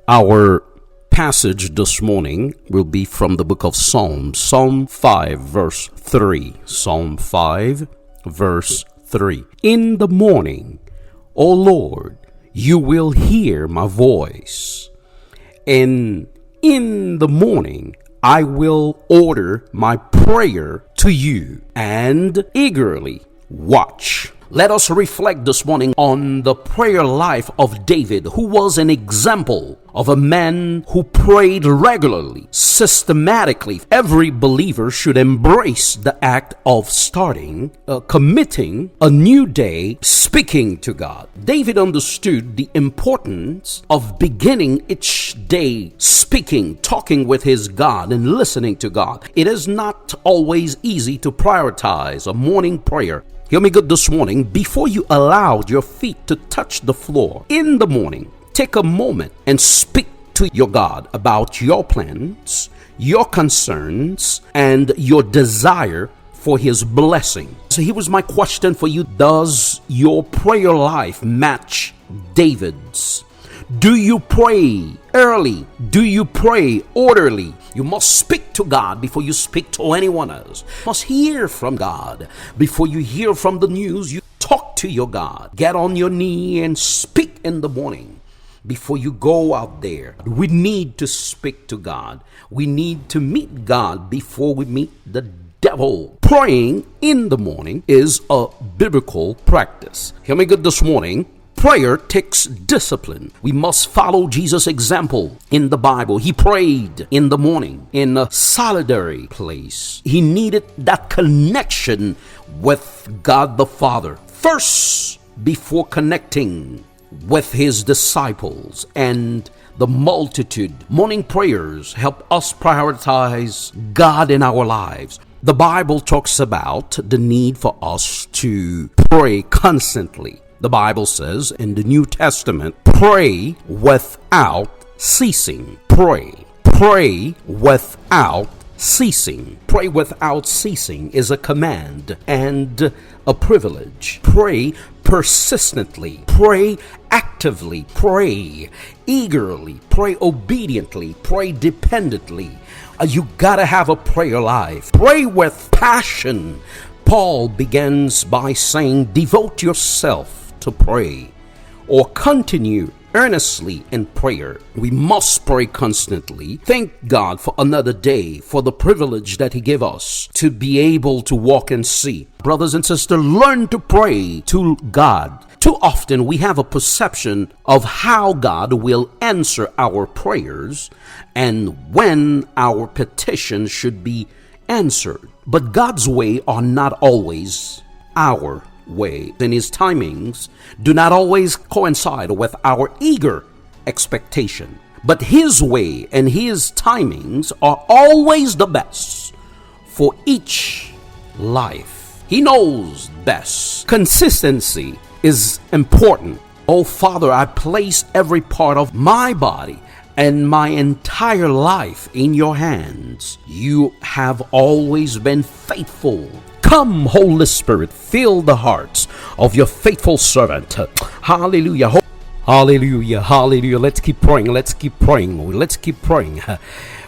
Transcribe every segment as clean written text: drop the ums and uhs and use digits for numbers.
Our passage this morning will be from the book of Psalms, Psalm 5, verse 3. Psalm 5, verse 3. In the morning, O Lord, you will hear my voice, and in the morning I will order my prayer to you and eagerly watch. Let us reflect this morning on the prayer life of David, who was an example of a man who prayed regularly, systematically. Every believer should embrace the act of committing a new day, speaking to God. David understood the importance of beginning each day speaking, talking with his God and listening to God. It is not always easy to prioritize a morning prayer. Hear me good this morning. Before you allow your feet to touch the floor in the morning, take a moment and speak to your God about your plans, your concerns, and your desire for his blessing. So here was my question for you. Does your prayer life match David's? Do you pray early? Do you pray orderly? You must speak to God before you speak to anyone else. You must hear from God before you hear from the news. You talk to your God. Get on your knee and speak in the morning before you go out there. We need to speak to God. We need to meet God before we meet the devil. Praying in the morning is a biblical practice. Hear me good this morning. Prayer takes discipline. We must follow Jesus' example in the Bible. He prayed in the morning in a solitary place. He needed that connection with God the Father first before connecting with his disciples and the multitude. Morning prayers help us prioritize God in our lives. The Bible talks about the need for us to pray constantly. The Bible says in the New Testament, pray without ceasing. Pray without ceasing. Pray without ceasing is a command and a privilege. Pray persistently. Pray actively. Pray eagerly. Pray obediently. Pray dependently. You gotta have a prayer life. Pray with passion. Paul begins by saying, devote yourself to pray, or continue earnestly in prayer. We must pray constantly. Thank God for another day, for the privilege that he gave us to be able to walk and see. Brothers and sisters, learn to pray to God. Too often we have a perception of how God will answer our prayers and when our petitions should be answered. But God's way are not always our way, and his timings do not always coincide with our eager expectation. But his way and his timings are always the best for each life. He knows best. Consistency is important. Oh Father, I place every part of my body and my entire life in your hands. You have always been faithful. Come, Holy Spirit, fill the hearts of your faithful servant. Hallelujah. Hallelujah. Hallelujah. Let's keep praying. Let's keep praying. Let's keep praying.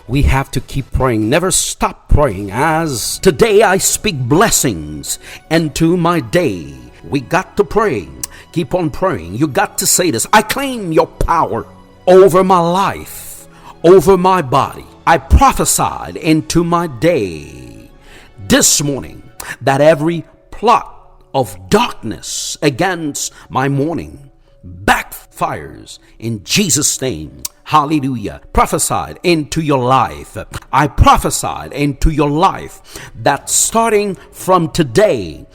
We have to keep praying. Never stop praying. As today I speak blessings into my day. We got to pray. Keep on praying. You got to say this. I claim your power over my life, over my body. I prophesied into my day this morning that every plot of darkness against my morning backfires in Jesus' name. Hallelujah. Prophesied into your life. I prophesied into your life that starting from today,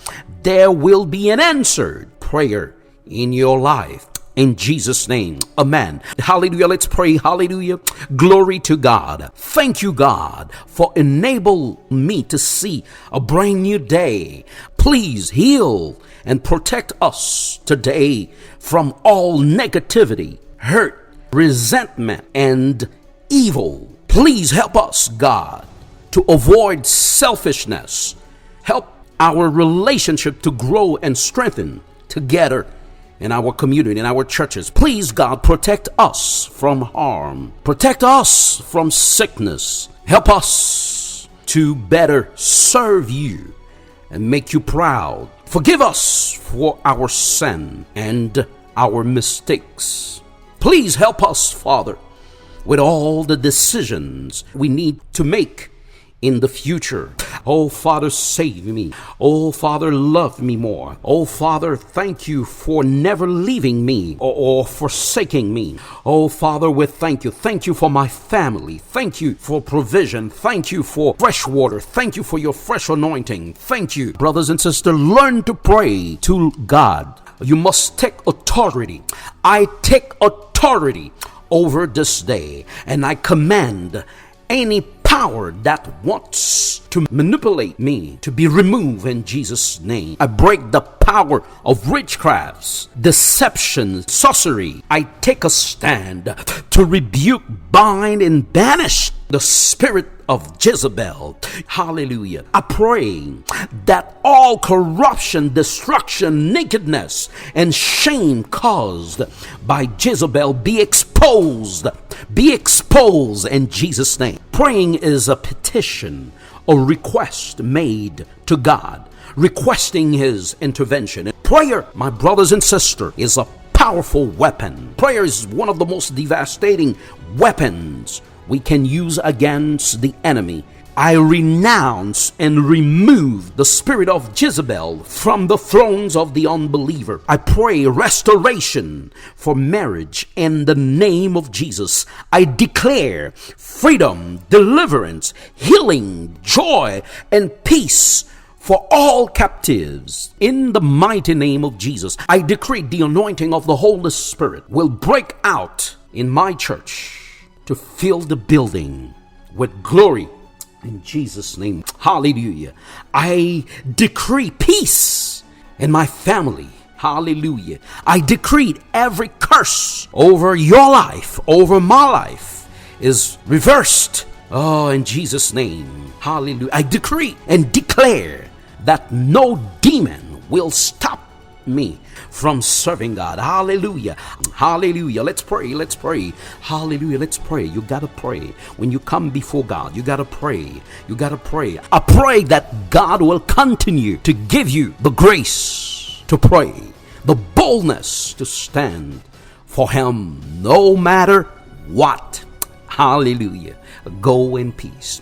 there will be an answered prayer in your life. In Jesus' name, amen. Hallelujah. Let's pray. Hallelujah. Glory to God. Thank you, God, for enabling me to see a brand new day. Please heal and protect us today from all negativity, hurt, resentment, and evil. Please help us, God, to avoid selfishness. Help our relationship to grow and strengthen together in our community, in our churches. Please, God, protect us from harm. Protect us from sickness. Help us to better serve you and make you proud. Forgive us for our sin and our mistakes. Please help us, Father, with all the decisions we need to make in the future. Oh, Father, save me. Oh, Father, love me more. Oh, Father, thank you for never leaving me or forsaking me. Oh, Father, we thank you. Thank you for my family. Thank you for provision. Thank you for fresh water. Thank you for your fresh anointing. Thank you. Brothers and sisters, learn to pray to God. You must take authority. I take authority over this day, and I command any power that wants to manipulate me to be removed in Jesus' name. I break the power of witchcrafts, deception, sorcery. I take a stand to rebuke, bind, and banish the spirit of Jezebel. Hallelujah. I pray that all corruption, destruction, nakedness, and shame caused by Jezebel be exposed. Be exposed in Jesus' name. Praying is a petition or request made to God, requesting his intervention. Prayer, my brothers and sisters, is a powerful weapon. Prayer is one of the most devastating weapons we can use against the enemy. I renounce and remove the spirit of Jezebel from the thrones of the unbeliever. I pray restoration for marriage in the name of Jesus. I declare freedom, deliverance, healing, joy, and peace for all captives. In the mighty name of Jesus, I decree the anointing of the Holy Spirit will break out in my church to fill the building with glory. In Jesus' name, hallelujah. I decree peace in my family. Hallelujah. I decree every curse over your life, over my life, is reversed. Oh, in Jesus' name, hallelujah. I decree and declare that no demon will stop me from serving God. Hallelujah. Hallelujah. Let's pray. Let's pray. Hallelujah. Let's pray. You got to pray. When you come before God, you got to pray. You got to pray. I pray that God will continue to give you the grace to pray, the boldness to stand for him no matter what. Hallelujah. Go in peace.